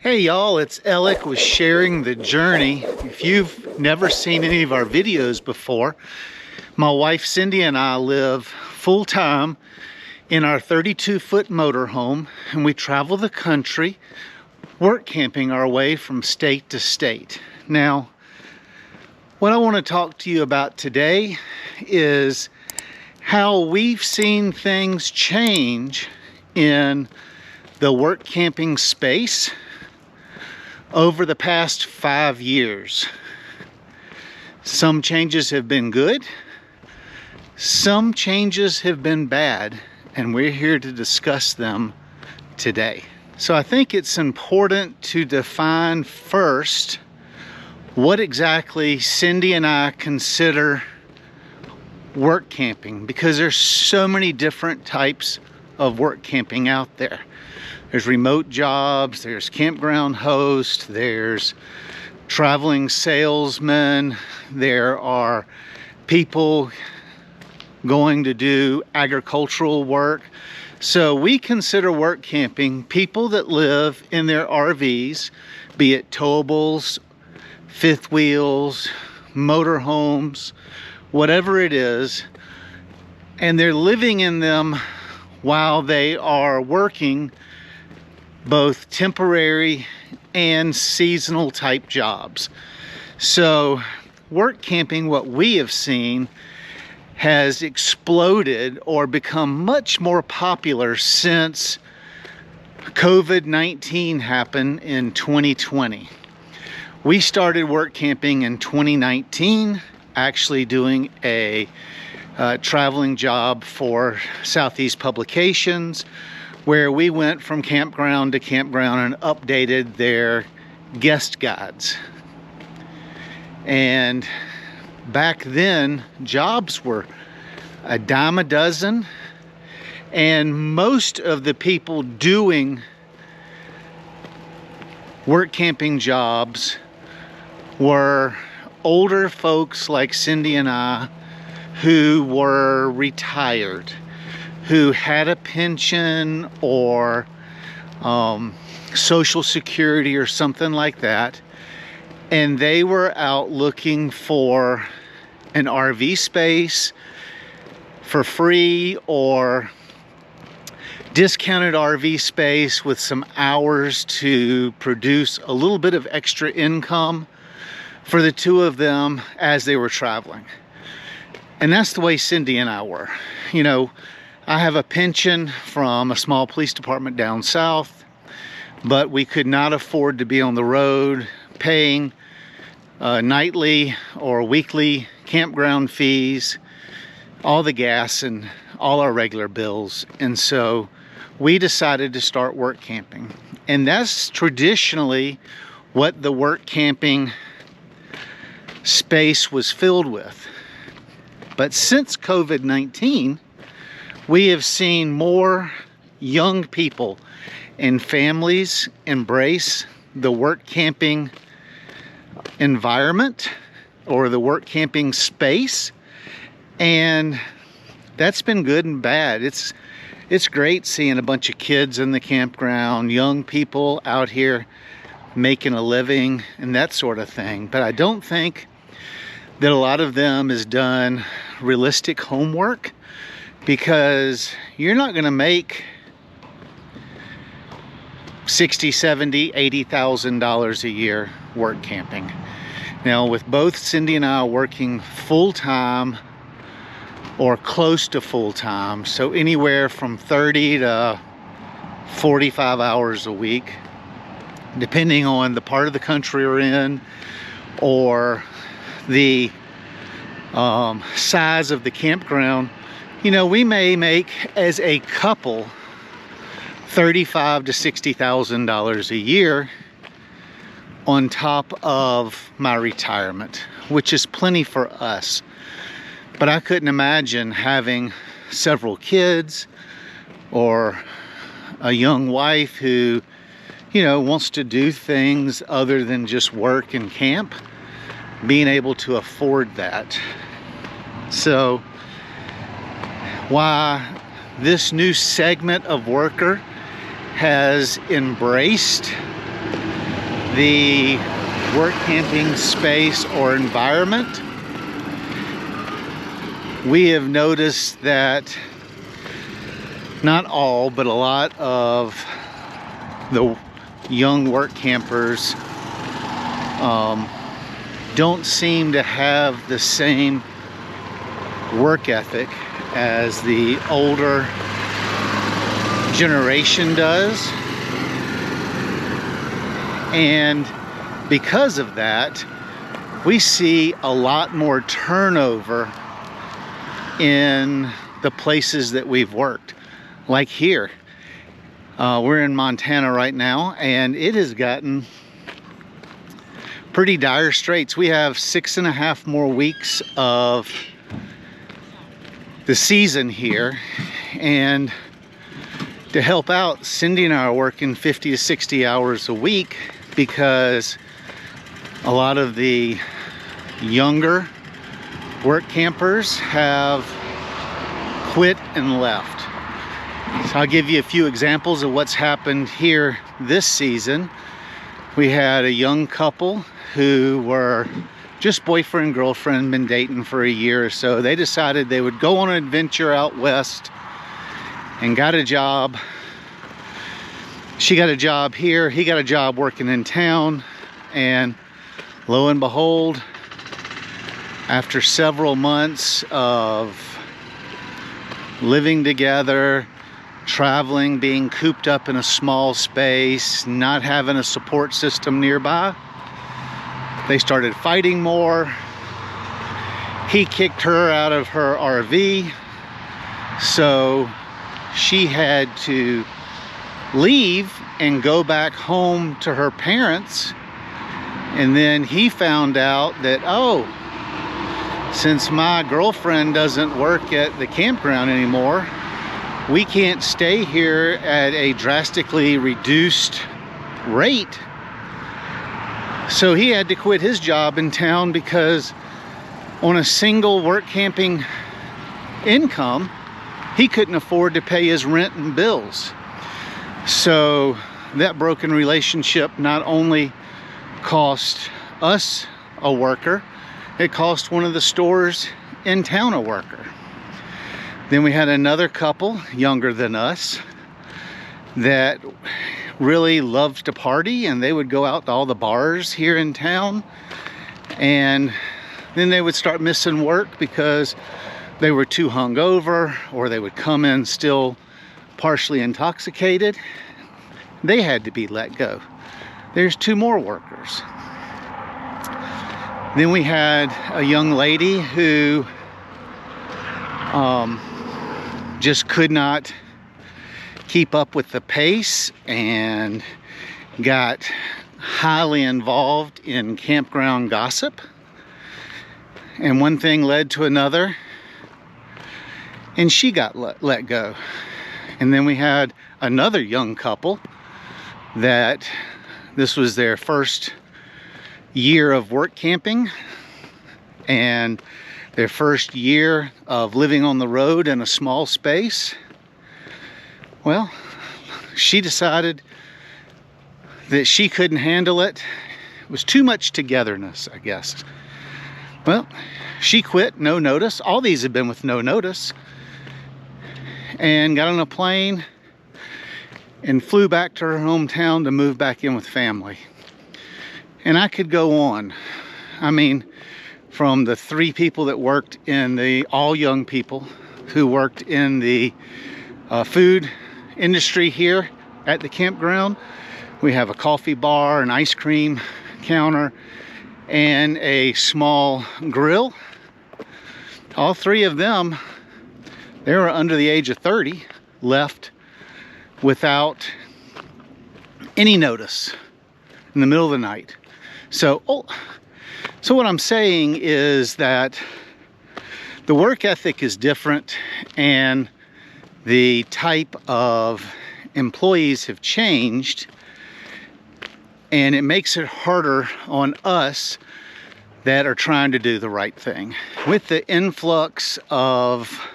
Hey y'all, it's Alec with Sharing the Journey. If you've never seen any of our videos before, my wife Cindy and I live full-time in our 32-foot motorhome, and we travel the country work camping our way from state to state. Now, what I want to talk to you about today is how we've seen things change in the work camping space over the past 5 years. Some changes have been good, some changes have been bad, and we're here to discuss them today. So I think it's important to define first what exactly Cindy and I consider work camping, because there's so many different types of work camping out there. There's remote jobs, there's campground hosts, there's traveling salesmen, there are people going to do agricultural work. So we consider work camping people that live in their RVs, be it towables, fifth wheels, motorhomes, whatever it is, and they're living in them while they are working both temporary and seasonal type jobs. So work camping, what we have seen, has exploded or become much more popular since COVID-19 happened in 2020. We started work camping in 2019, actually doing a traveling job for Southeast Publications, where we went from campground to campground and updated their guest guides. And back then, jobs were a dime a dozen, and most of the people doing work camping jobs were older folks like Cindy and I who were retired, who had a pension or Social Security or something like that, and they were out looking for an RV space for free or discounted RV space with some hours to produce a little bit of extra income for the two of them as they were traveling. And that's the way Cindy and I were. You know, I have a pension from a small police department down south, but we could not afford to be on the road paying nightly or weekly campground fees, all the gas and all our regular bills. And so we decided to start work camping. And that's traditionally what the work camping space was filled with. But since COVID-19, we have seen more young people and families embrace the work camping environment or the work camping space, and that's been good and bad. It's great seeing a bunch of kids in the campground, young people out here making a living and that sort of thing, but I don't think that a lot of them has done realistic homework, because you're not going to make $60,000, $70,000, $80,000 a year work camping. Now, with both Cindy and I working full-time or close to full-time, so anywhere from 30 to 45 hours a week, depending on the part of the country we're in or the size of the campground, you know, we may make as a couple $35,000 to $60,000 a year on top of my retirement, which is plenty for us. But I couldn't imagine having several kids or a young wife who, you know, wants to do things other than just work and camp, being able to afford that. So why this new segment of worker has embraced the work camping space or environment, we have noticed that not all, but a lot of the young work campers don't seem to have the same work ethic as the older generation does. And because of that, we see a lot more turnover in the places that we've worked. Like here, we're in Montana right now, and it has gotten pretty dire straits. We have 6.5 more weeks of the season here, and to help out, Cindy and I are working 50 to 60 hours a week because a lot of the younger work campers have quit and left. So I'll give you a few examples of what's happened here this season. We had a young couple who were just boyfriend and girlfriend, been dating for a year or so. They decided they would go on an adventure out west and got a job. She got a job here, he got a job working in town, and lo and behold, after several months of living together, traveling, being cooped up in a small space, not having a support system nearby, they started fighting more. He kicked her out of her RV, so she had to leave and go back home to her parents. And then he found out that, oh, since my girlfriend doesn't work at the campground anymore, we can't stay here at a drastically reduced rate. So he had to quit his job in town because on a single work camping income, he couldn't afford to pay his rent and bills. So that broken relationship not only cost us a worker, it cost one of the stores in town a worker. Then we had another couple, younger than us, that really loved to party, and they would go out to all the bars here in town, and then they would start missing work because they were too hungover, or they would come in still partially intoxicated. They had to be let go. There's 2 more workers. Then we had a young lady who just could not keep up with the pace and got highly involved in campground gossip. And one thing led to another, and she got let go. And then we had another young couple that this was their first year of work camping and their first year of living on the road in a small space. Well, she decided that she couldn't handle it. It was too much togetherness, I guess. Well, she quit, no notice. All these have been with no notice. And got on a plane and flew back to her hometown to move back in with family. And I could go on. I mean, from the 3 people that worked in the, all young people who worked in the food industry here at the campground. We have a coffee bar, an ice cream counter, and a small grill. All 3 of them, they were under the age of 30, left without any notice in the middle of the night. So what I'm saying is that the work ethic is different, and the type of employees have changed, and it makes it harder on us that are trying to do the right thing. With the influx of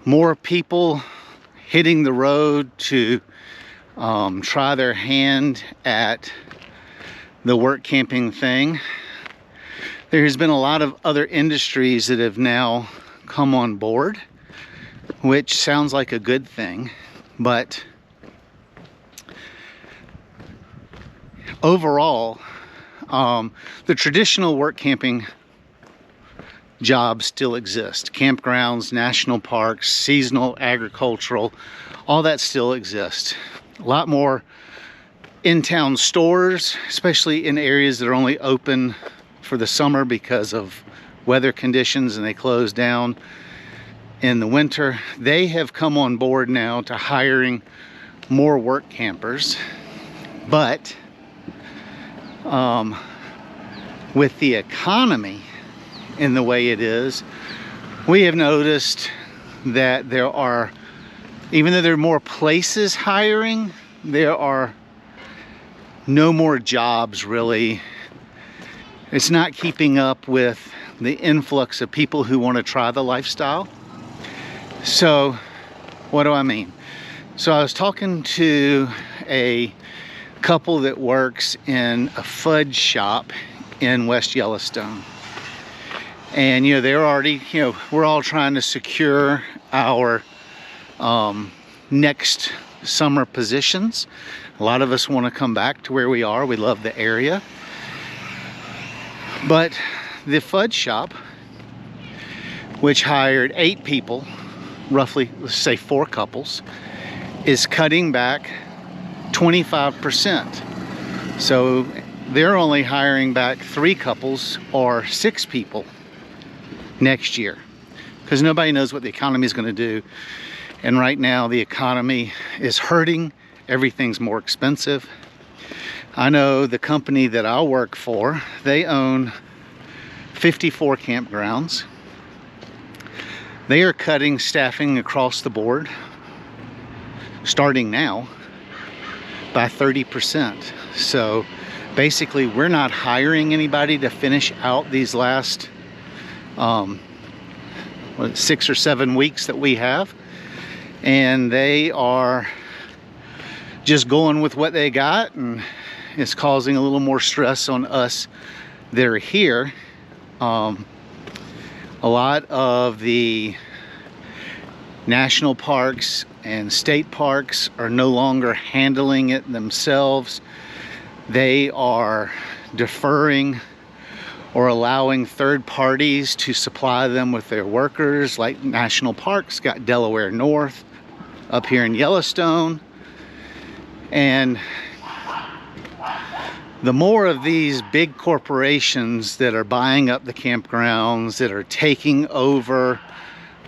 more people hitting the road to try their hand at the work camping thing. There has been a lot of other industries that have now come on board, which sounds like a good thing, but overall, the traditional work camping jobs still exist. Campgrounds, national parks, seasonal, agricultural, all that still exists. A lot more in-town stores, especially in areas that are only open for the summer because of weather conditions and they close down in the winter. They have come on board now to hiring more work campers, but with the economy in the way it is, we have noticed that there are, even though there are more places hiring, there are no more jobs really. It's not keeping up with the influx of people who want to try the lifestyle. So what do I mean? So I was talking to a couple that works in a fudge shop in West Yellowstone. And they're already, we're all trying to secure our next summer positions. A lot of us want to come back to where we are. We love the area. But the fudge shop, which hired 8 people, roughly, let's say 4 couples, is cutting back 25%. So they're only hiring back 3 couples or 6 people next year, because nobody knows what the economy is going to do. And right now the economy is hurting. Everything's more expensive. I know the company that I work for, they own 54 campgrounds. They are cutting staffing across the board, starting now, by 30%. So basically we're not hiring anybody to finish out these last 6 or 7 weeks that we have, and they are just going with what they got, and it's causing a little more stress on us that are here. A lot of the national parks and state parks are no longer handling it themselves. They are deferring or allowing third parties to supply them with their workers, like national parks got Delaware North up here in Yellowstone. And the more of these big corporations that are buying up the campgrounds, that are taking over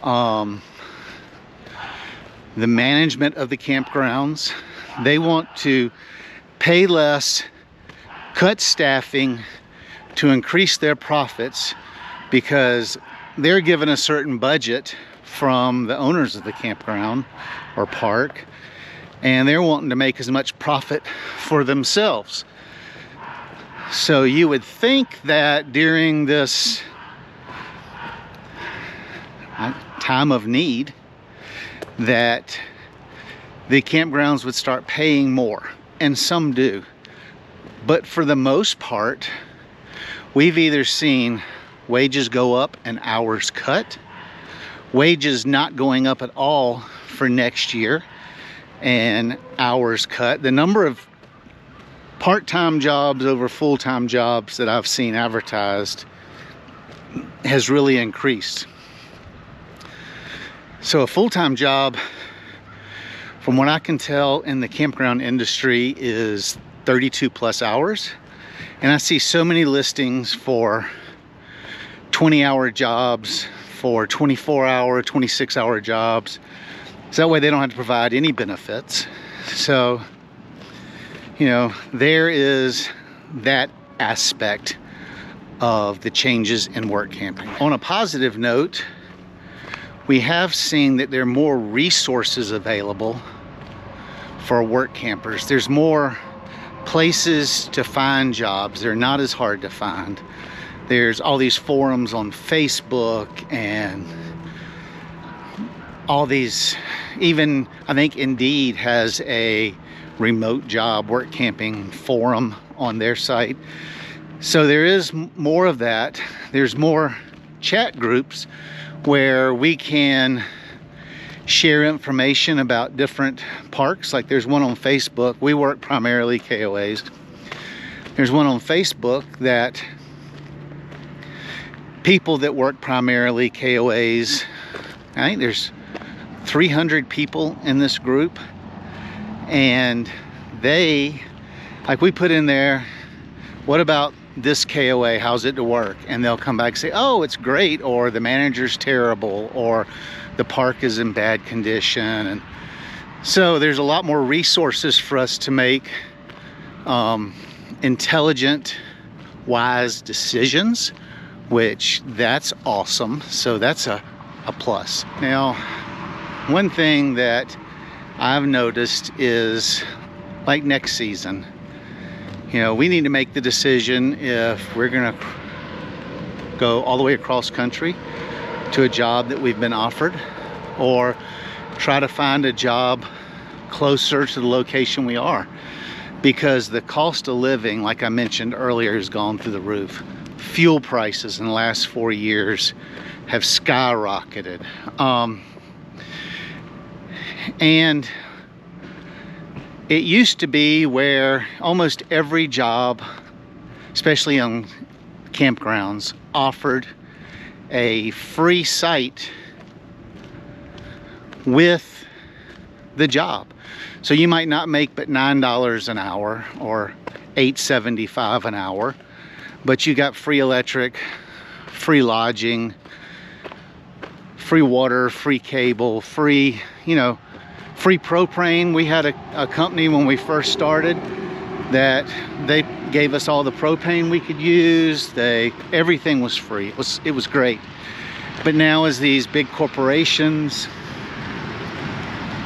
the management of the campgrounds, they want to pay less, cut staffing to increase their profits, because they're given a certain budget from the owners of the campground or park, and they're wanting to make as much profit for themselves. So you would think that during this time of need that the campgrounds would start paying more, and some do. But for the most part, we've either seen wages go up and hours cut, wages not going up at all for next year, and hours cut. The number of part-time jobs over full-time jobs that I've seen advertised has really increased. So a full-time job, from what I can tell in the campground industry, is 32 plus hours. And I see so many listings for 20-hour jobs, for 24-hour, 26-hour jobs. So that way they don't have to provide any benefits. So, there is that aspect of the changes in work camping. On a positive note, we have seen that there are more resources available for work campers. There's more places to find jobs. They're not as hard to find. There's all these forums on Facebook and all these, even I think Indeed has a remote job work camping forum on their site. So there is more of that. There's more chat groups where we can share information about different parks. Like there's one on Facebook. We work primarily KOAs. There's one on Facebook that people that work primarily KOAs, I think there's 300 people in this group, and they, like, we put in there, what about this KOA, how's it to work? And they'll come back and say, oh, it's great, or the manager's terrible, or the park is in bad condition. And so there's a lot more resources for us to make intelligent, wise decisions, which that's awesome. So that's a plus. Now, one thing that I've noticed is, like next season, you know, we need to make the decision if we're gonna go all the way across country to a job that we've been offered, or try to find a job closer to the location we are, because the cost of living, like I mentioned earlier, has gone through the roof. Fuel prices in the last 4 years have skyrocketed. And it used to be where almost every job, especially on campgrounds, offered a free site with the job. So you might not make but $9 an hour or $8.75 an hour, but you got free electric, free lodging, free water, free cable, free, you know, free propane. We had a company when we first started that they gave us all the propane we could use. Everything was free. It was great. But now, as these big corporations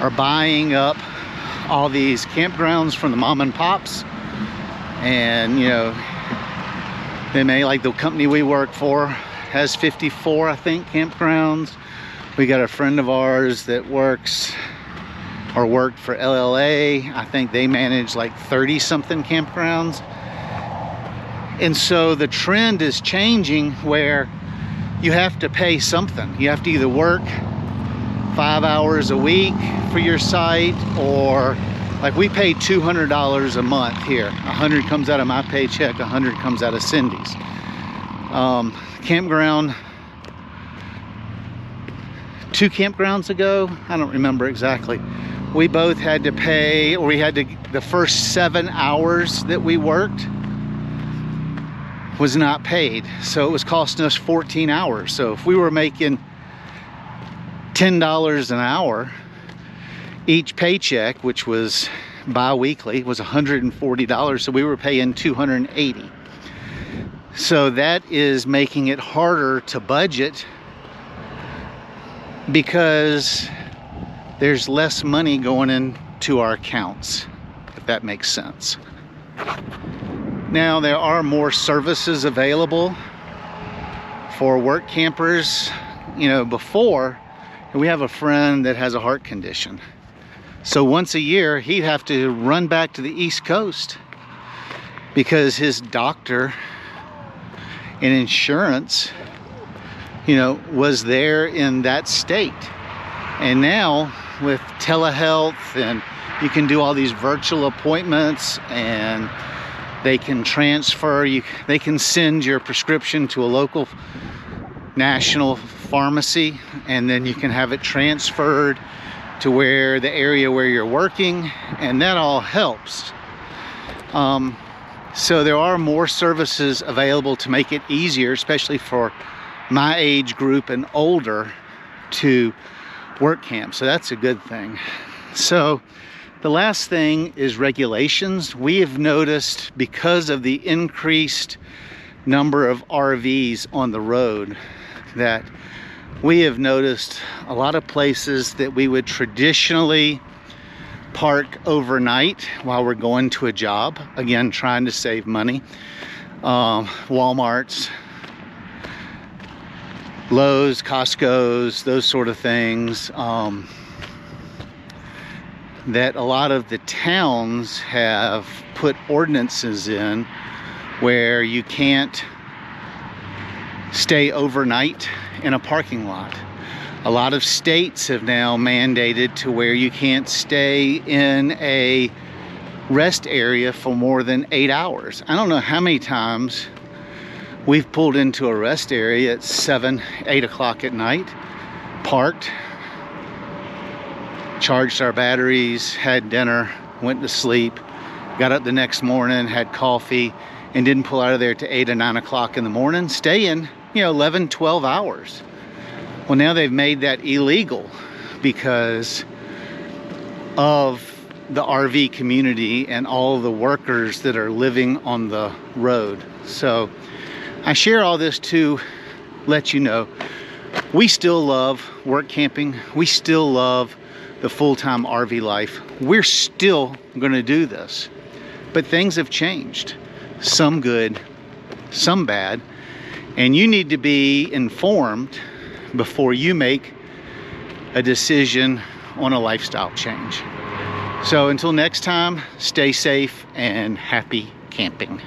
are buying up all these campgrounds from the mom and pops, and you know, they may, like the company we work for has 54, I think, campgrounds. We got a friend of ours that works or worked for LLA. I think they manage like 30 something campgrounds. And so the trend is changing where you have to pay something. You have to either work 5 hours a week for your site, or like we pay $200 a month here. 100 comes out of my paycheck, 100 comes out of Cindy's. Campground, 2 campgrounds ago, I don't remember exactly, we both had to pay, or we had to, the first 7 hours that we worked was not paid. So it was costing us 14 hours. So if we were making $10 an hour, each paycheck, which was bi-weekly, was $140. So we were paying $280. So that is making it harder to budget, because there's less money going into our accounts, if that makes sense. Now, there are more services available for work campers. You know, before, we have a friend that has a heart condition. So once a year, he'd have to run back to the East Coast because his doctor and insurance, you know, was there in that state. And now with telehealth, and you can do all these virtual appointments, and they can transfer you, they can send your prescription to a local national pharmacy, and then you can have it transferred to where the area where you're working, and that all helps. So there are more services available to make it easier, especially for my age group and older, to work camp. So that's a good thing. So the last thing is regulations. We have noticed, because of the increased number of RVs on the road, that we have noticed a lot of places that we would traditionally park overnight while we're going to a job, again, trying to save money. Walmarts, Lowe's, Costco's, those sort of things. that a lot of the towns have put ordinances in where you can't stay overnight in a parking lot. A lot of states have now mandated to where you can't stay in a rest area for more than 8 hours. I don't know how many times we've pulled into a rest area at 7, 8 o'clock at night, parked, charged our batteries, had dinner, went to sleep, got up the next morning, had coffee, and didn't pull out of there to 8 or 9 o'clock in the morning, staying, 11, 12 hours. Well, now they've made that illegal because of the RV community and all the workers that are living on the road. So I share all this to let you know we still love work camping. We still love the full-time RV life. We're still going to do this, but things have changed, some good, some bad, and you need to be informed before you make a decision on a lifestyle change. So until next time, stay safe and happy camping.